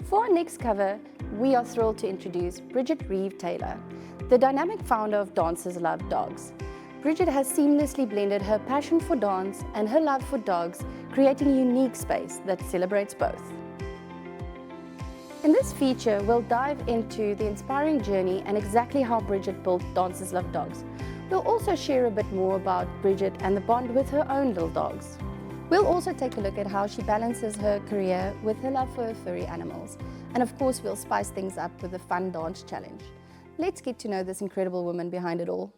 For our next cover, we are thrilled to introduce Brigitte Reeve-Taylor, the dynamic founder of Dancers Love Dogs. Brigitte has seamlessly blended her passion for dance and her love for dogs, creating a unique space that celebrates both. In this feature, we'll dive into the inspiring journey and exactly how Brigitte built Dancers Love Dogs. We'll also share a bit more about Brigitte and the bond with her own little dogs. We'll also take a look at how she balances her career with her love for her furry animals. And of course, we'll spice things up with a fun dance challenge. Let's get to know this incredible woman behind it all.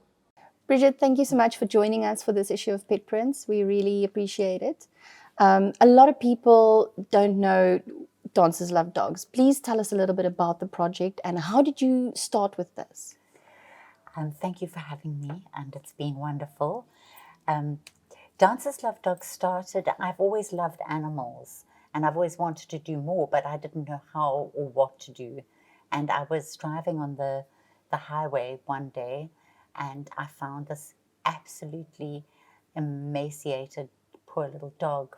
Brigitte, thank you so much for joining us for this issue of Pet Prints. We really appreciate it. A lot of people don't know Dancers Love Dogs. Please tell us a little bit about the project and how did you start with this? Thank you for having me, and it's been wonderful. Dancers Love Dogs started, I've always loved animals and I've always wanted to do more, but I didn't know how or what to do. And I was driving on the highway one day and I found this absolutely emaciated, poor little dog.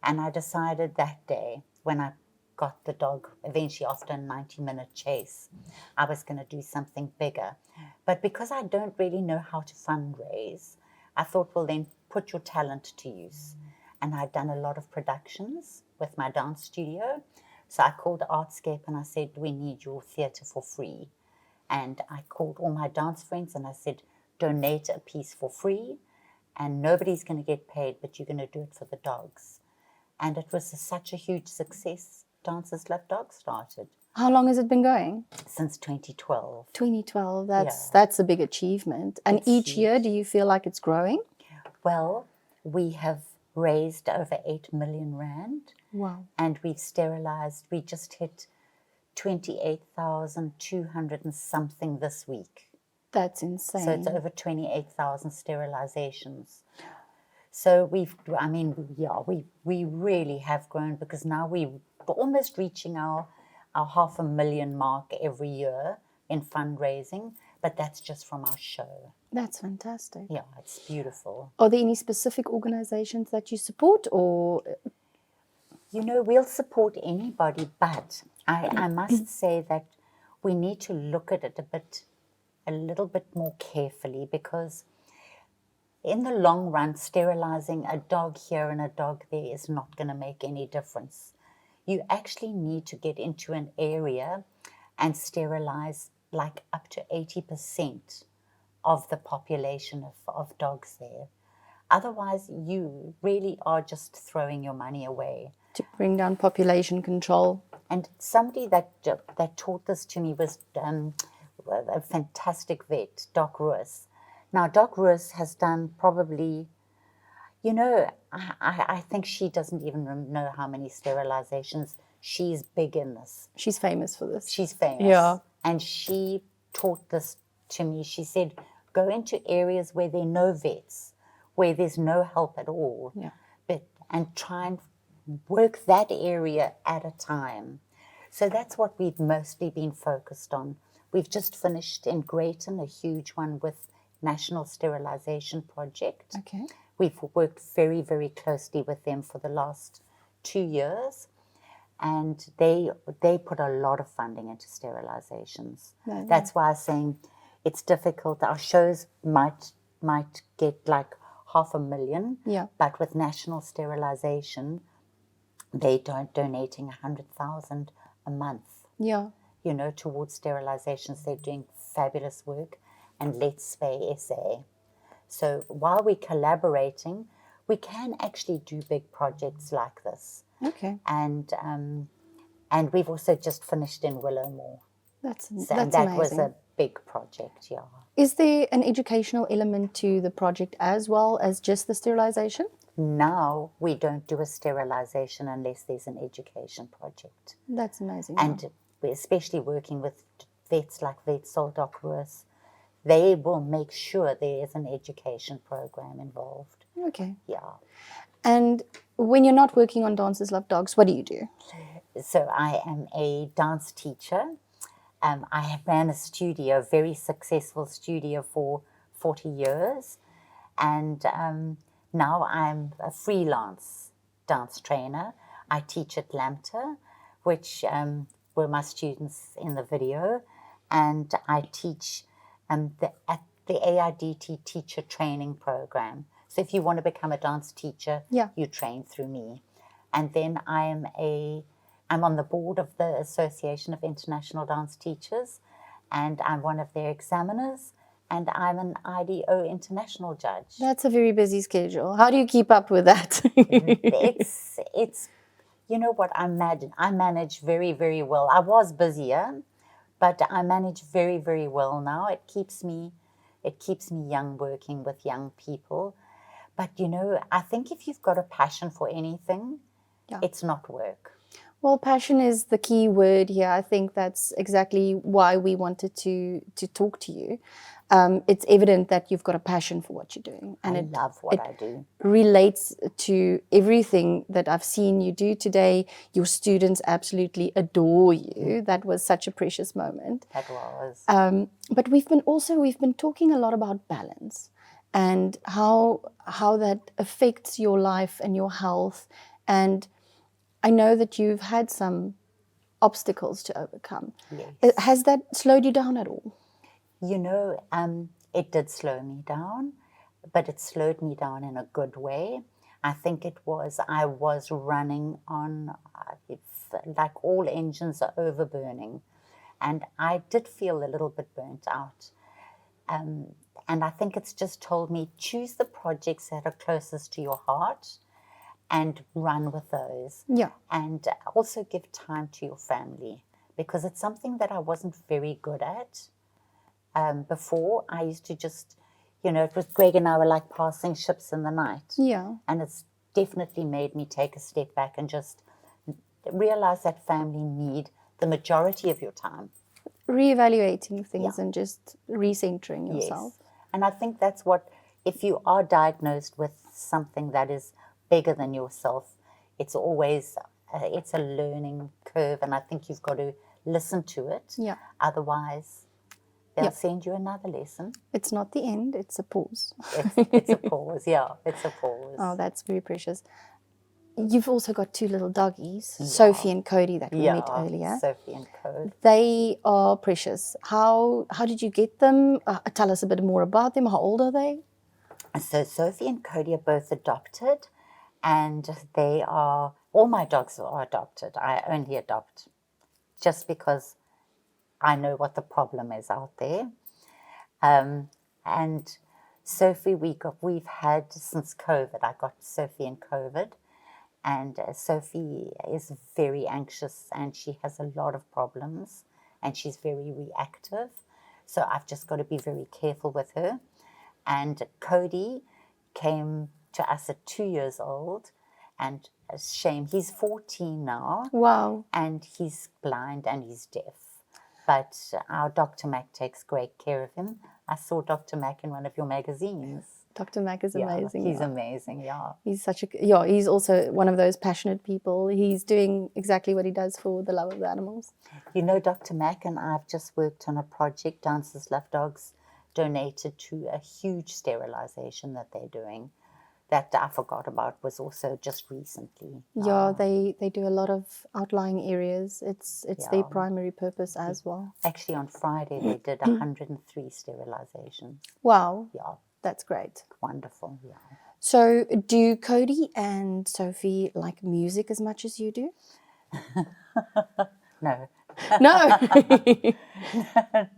And I decided that day, when I got the dog, eventually after a 90-minute chase, I was going to do something bigger. But because I don't really know how to fundraise, I thought, well, then put your talent to use. And I'd done a lot of productions with my dance studio. So I called Artscape and I said, we need your theatre for free. And I called all my dance friends and I said, donate a piece for free and nobody's going to get paid, but you're going to do it for the dogs. And it was such a huge success. Dancers Love Dogs started. How long has it been going? Since 2012. 2012, that's a big achievement. And each year, do you feel like it's growing? Well, we have raised over 8 million rand. Wow. And we've sterilized, we just hit 28,200 and something this week. That's insane. So it's over 28,000 sterilizations. So we really have grown, because now we're almost reaching our 500,000 mark every year in fundraising, but that's just from our show. That's fantastic. Yeah, it's beautiful. Are there any specific organizations that you support, or? You know, we'll support anybody, but I must say that we need to look at it a little bit more carefully, because in the long run, sterilizing a dog here and a dog there is not going to make any difference. You actually need to get into an area and sterilize like up to 80% of the population of dogs there. Otherwise, you really are just throwing your money away. To bring down population control. And somebody that taught this to me was a fantastic vet, Doc Ruiz. Now, Doc Ruiz has done probably, you know, I think she doesn't even know how many sterilizations. She's big in this. She's famous for this. She's famous. Yeah. And she taught this to me. She said, go into areas where there are no vets, where there's no help at all. Yeah. And try and work that area at a time. So that's what we've mostly been focused on. We've just finished in Greyton, a huge one with National Sterilization Project. Okay. We've worked very, very closely with them for the last 2 years. And they put a lot of funding into sterilizations. Yeah. That's why I'm saying it's difficult. Our shows might get like 500,000. Yeah. But with national sterilization, they donating 100,000 a month. Yeah. You know, towards sterilizations. They're doing fabulous work. And Let's Spay SA. So while we're collaborating, we can actually do big projects like this. Okay. And we've also just finished in Willowmore. That's And that amazing. was a big project, yeah. Is there an educational element to the project as well as just the sterilization? Now we don't do a sterilization unless there's an education project. That's amazing. And we're especially working with vets like Vet Sol Doc Ruiz. They will make sure there is an education program involved. Okay. Yeah. And when you're not working on Dancers Love Dogs, what do you do? So I am a dance teacher. I have ran a studio, a very successful studio for 40 years. And now I'm a freelance dance trainer. I teach at Lambda, which were my students in the video, and I teach at the AIDT teacher training program. So if you want to become a dance teacher, you train through me. And then I'm on the board of the Association of International Dance Teachers, and I'm one of their examiners, and I'm an IDO international judge. That's a very busy schedule. How do you keep up with that? It's you know what, I manage very, very well. I was busier, but I manage very, very well now. It keeps me young, working with young people. But I think if you've got a passion for anything, it's not work. Well, passion is the key word here. I think that's exactly why we wanted to talk to you. It's evident that you've got a passion for what you're doing. And I love what I do. Relates to everything that I've seen you do today. Your students absolutely adore you. That was such a precious moment. That was. But we've been talking a lot about balance and how that affects your life and your health. And I know that you've had some obstacles to overcome. Yes. Has that slowed you down at all? It did slow me down, but it slowed me down in a good way. I think I was running on, like all engines are overburning, and I did feel a little bit burnt out. And I think it's just told me, choose the projects that are closest to your heart and run with those. Yeah. And also give time to your family, because it's something that I wasn't very good at. Before, I used to just, it was Greg and I were like passing ships in the night. Yeah. And it's definitely made me take a step back and just realize that family need the majority of your time. Reevaluating things and just recentering yourself. Yes. And I think that's what, if you are diagnosed with something that is bigger than yourself, it's always, it's a learning curve, and I think you've got to listen to it. Yeah. Otherwise, they'll send you another lesson. It's not the end, it's a pause. It's a pause, it's a pause. Oh, that's very precious. You've also got two little doggies, Sophie and Cody, that we met earlier. Sophie and Cody. They are precious. How did you get them? Tell us a bit more about them. How old are they? So Sophie and Cody are both adopted, and all my dogs are adopted. I only adopt just because I know what the problem is out there. And Sophie, we've had since COVID. I got Sophie in COVID, and Sophie is very anxious, and she has a lot of problems, and she's very reactive. So I've just got to be very careful with her. And Cody came to us at 2 years old, and a shame, he's 14 now. Wow. And he's blind and he's deaf. But our Dr. Mac takes great care of him. I saw Dr. Mac in one of your magazines. Dr. Mac is amazing. He's amazing, He's he's also one of those passionate people. He's doing exactly what he does for the love of the animals. Dr. Mac and I've just worked on a project, Dancers Love Dogs donated to a huge sterilization that they're doing that I forgot about, was also just recently. Yeah, they do a lot of outlying areas. It's their primary purpose as well. Actually, on Friday, they did 103 sterilizations. Wow. Yeah. That's great. Wonderful, yeah. So do Cody and Sophie like music as much as you do? No. No.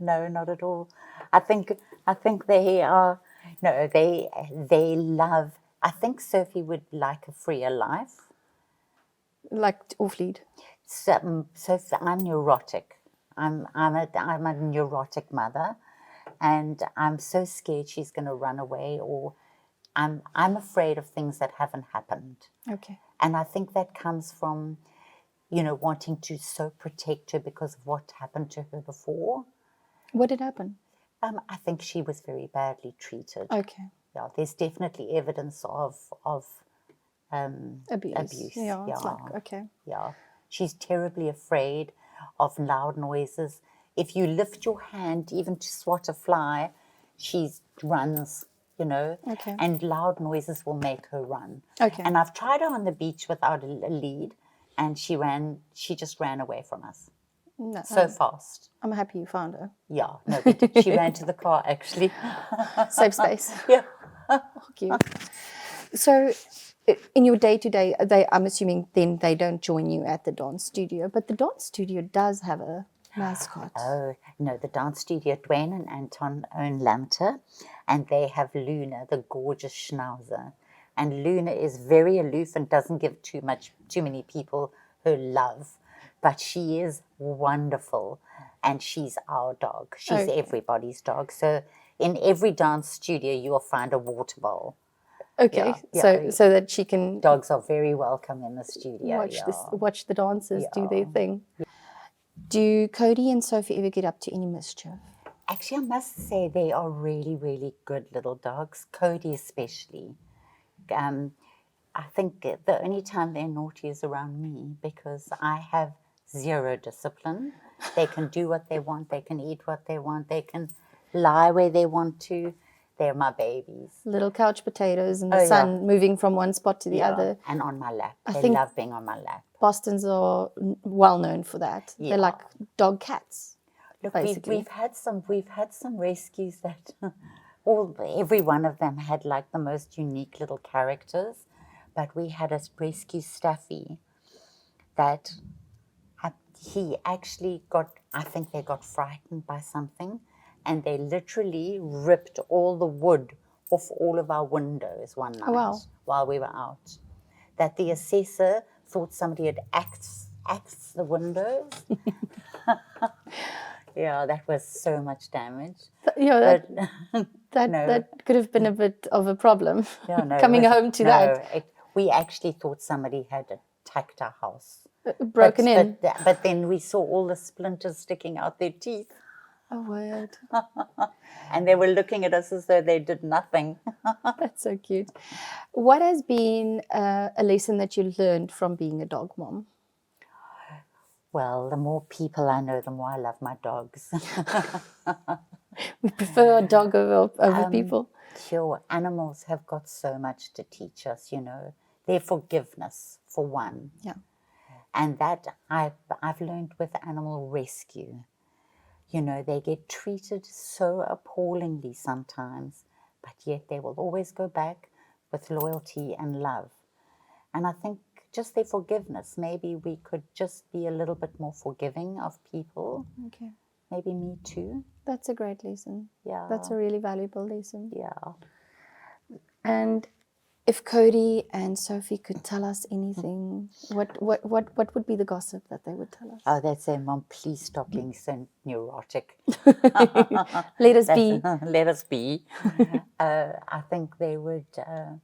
No, not at all. I think they are, no, they love, I think Sophie would like a freer life. Like off-lead? So I'm neurotic. I'm a neurotic mother, and I'm so scared she's going to run away, or I'm afraid of things that haven't happened. Okay. And I think that comes from, wanting to so protect her because of what happened to her before. What did happen? I think she was very badly treated. Okay. Yeah, there's definitely evidence of abuse. Yeah, it's like, okay. Yeah, she's terribly afraid of loud noises. If you lift your hand even to swat a fly, she runs, Okay. and loud noises will make her run. Okay. And I've tried her on the beach without a lead, and she just ran away from us. No, So fast. I'm happy you found her. Yeah, no, we did. She ran to the car, actually. Safe space. Yeah. Cute. So, in your day-to-day, I'm assuming then they don't join you at the dance studio, but the dance studio does have a mascot. Oh, no, the dance studio, Dwayne and Anton own Lambda, and they have Luna, the gorgeous schnauzer. And Luna is very aloof and doesn't give too many people her love, but she is wonderful, and she's our dog. She's everybody's dog. So in every dance studio, you will find a water bowl. Okay, so that she can Dogs are very welcome in the studio. watch the dancers do their thing. Do Cody and Sophie ever get up to any mischief? Actually, I must say they are really, really good little dogs. Cody especially. I think the only time they're naughty is around me because I have zero discipline. They can do what they want. They can eat what they want. They can lie where they want to. They're my babies. Little couch potatoes in the sun, moving from one spot to the other. And on my lap. They love being on my lap. Bostons are well known for that. They're like dog cats. Look, we've had some rescues that every one of them had like the most unique little characters. But we had a rescue Staffy that he actually I think they got frightened by something, and they literally ripped all the wood off all of our windows one night while we were out. That the assessor thought somebody had axed the windows. Yeah, that was so much damage. That could have been a bit of a problem. Coming home to that. We actually thought somebody had attacked our house. Broken in. But then we saw all the splinters sticking out their teeth. Oh, word. And they were looking at us as though they did nothing. That's so cute. What has been a lesson that you learned from being a dog mom? Well, the more people I know, the more I love my dogs. We prefer a dog over people. Sure, animals have got so much to teach us, Their forgiveness, for one. Yeah. And that I've learned with animal rescue. They get treated so appallingly sometimes, but yet they will always go back with loyalty and love. And I think just their forgiveness, maybe we could just be a little bit more forgiving of people. Okay. Maybe me too. That's a great lesson. Yeah. That's a really valuable lesson. Yeah. And if Cody and Sophie could tell us anything, what would be the gossip that they would tell us? Oh, they'd say, Mom, please stop being so neurotic. Let us be. Let us be. I think they would, I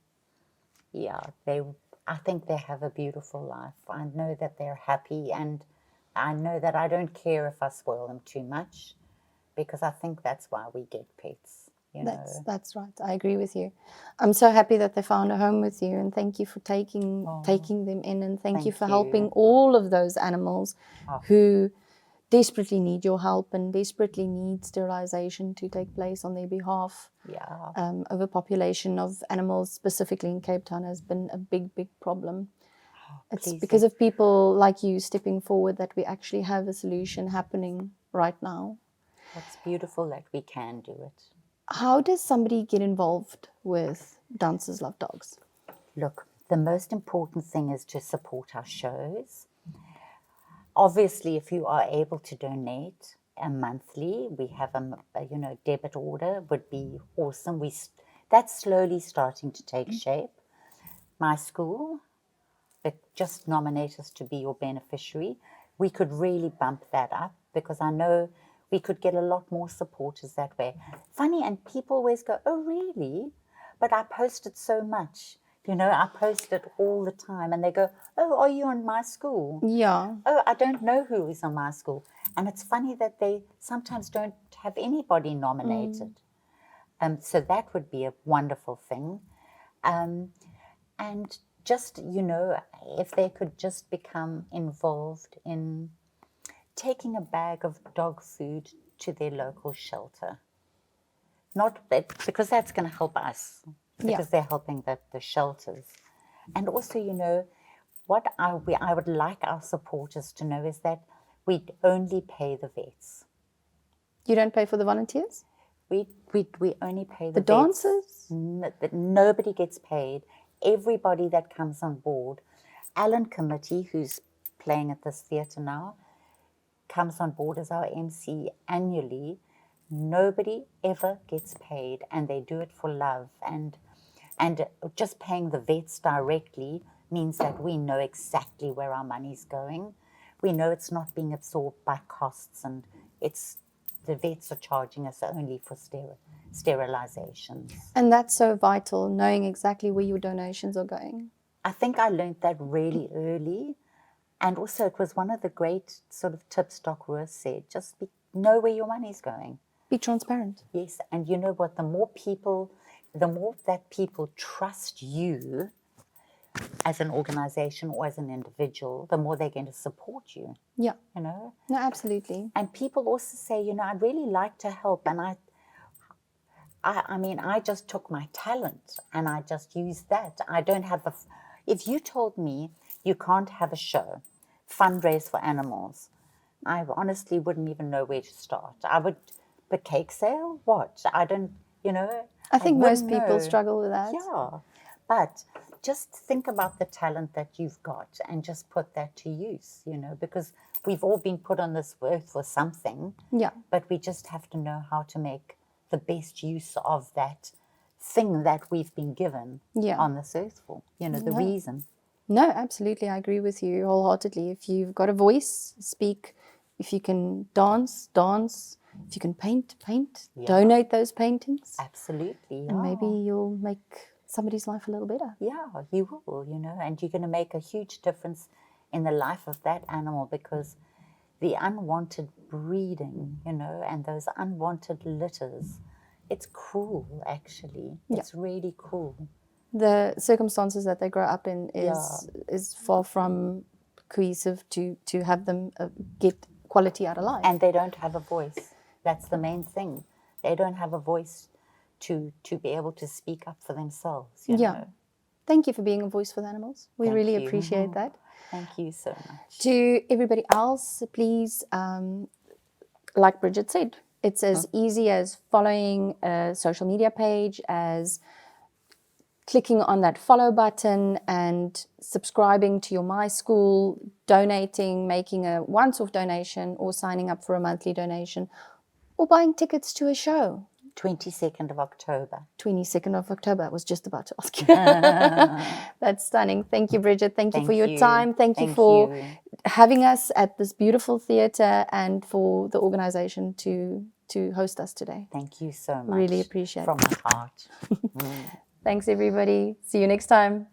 think they have a beautiful life. I know that they're happy, and I know that I don't care if I spoil them too much, because I think that's why we get pets. That's right. I agree with you. I'm so happy that they found a home with you, and thank you for taking them in, and thank you for helping all of those animals who desperately need your help and desperately need sterilization to take place on their behalf. Yeah. Overpopulation of animals, specifically in Cape Town, has been a big, big problem. It's because of people like you stepping forward that we actually have a solution happening right now. It's beautiful that we can do it. How does somebody get involved with Dancers Love Dogs? Look, the most important thing is to support our shows. Obviously, if you are able to donate monthly, we have a debit order would be awesome. That's slowly starting to take shape. My school, just nominate us to be your beneficiary. We could really bump that up, because I know we could get a lot more supporters that way. Funny, and people always go, oh, really? But I posted so much. I post it all the time, and they go, oh, are you on my school? Yeah. Oh, I don't know who is on my school. And it's funny that they sometimes don't have anybody nominated. So that would be a wonderful thing. And just, if they could just become involved in taking a bag of dog food to their local shelter. Not that, because that's going to help us, because they're helping the shelters. And also, what I would like our supporters to know is that We only pay the vets. You don't pay for the volunteers? We only pay The vets. dancers? Nobody gets paid. Everybody that comes on board, Alan Committee, who's playing at this theatre now, comes on board as our MC annually. Nobody ever gets paid, and they do it for love. And just paying the vets directly means that we know exactly where our money's going. We know it's not being absorbed by costs, and the vets are charging us only for sterilizations. And that's so vital, knowing exactly where your donations are going. I think I learned that really early. And also it was one of the great sort of tips Doc Roos said, just know where your money's going. Be transparent. Yes, and you know what, the more that people trust you as an organization or as an individual, the more they're going to support you. Yeah. You know? No, absolutely. And people also say, you know, I'd really like to help. And I mean, I just took my talent and I just used that. I don't have if you told me you can't have a show, fundraise for animals, I honestly wouldn't even know where to start. I would, but cake sale? What? I don't, you know. I think most wouldn't people know. struggle with that. Yeah, but just think about the talent that you've got and just put that to use, you know, because we've all been put on this earth for something. Yeah. But we just have to know how to make the best use of that thing that we've been given on this earth for, you know, the reason. No, absolutely. I agree with you wholeheartedly. If you've got a voice, speak. If you can dance, dance. If you can paint, paint. Yeah. Donate those paintings. Absolutely, yeah. And maybe you'll make somebody's life a little better. Yeah, you will, you know, and you're going to make a huge difference in the life of that animal, because the unwanted breeding, you know, and those unwanted litters, it's cruel, actually. It's really cruel. The circumstances that they grow up in is far from cohesive to have them get quality out of life. And they don't have a voice. That's the main thing. They don't have a voice to be able to speak up for themselves. You know? Thank you for being a voice for the animals. We really you. appreciate that. Thank you so much. To everybody else, please, like Brigitte said, it's as easy as following a social media page, as clicking on that follow button and subscribing to your My School, donating, making a once-off donation, or signing up for a monthly donation, or buying tickets to a show. 22nd of October. 22nd of October. I was just about to ask you. That's stunning. Thank you, Brigitte. Thank you for your time. Thank you for having us at this beautiful theatre, and for the organization to host us today. Thank you so much. Really appreciate it. From my heart. Thanks, everybody. See you next time.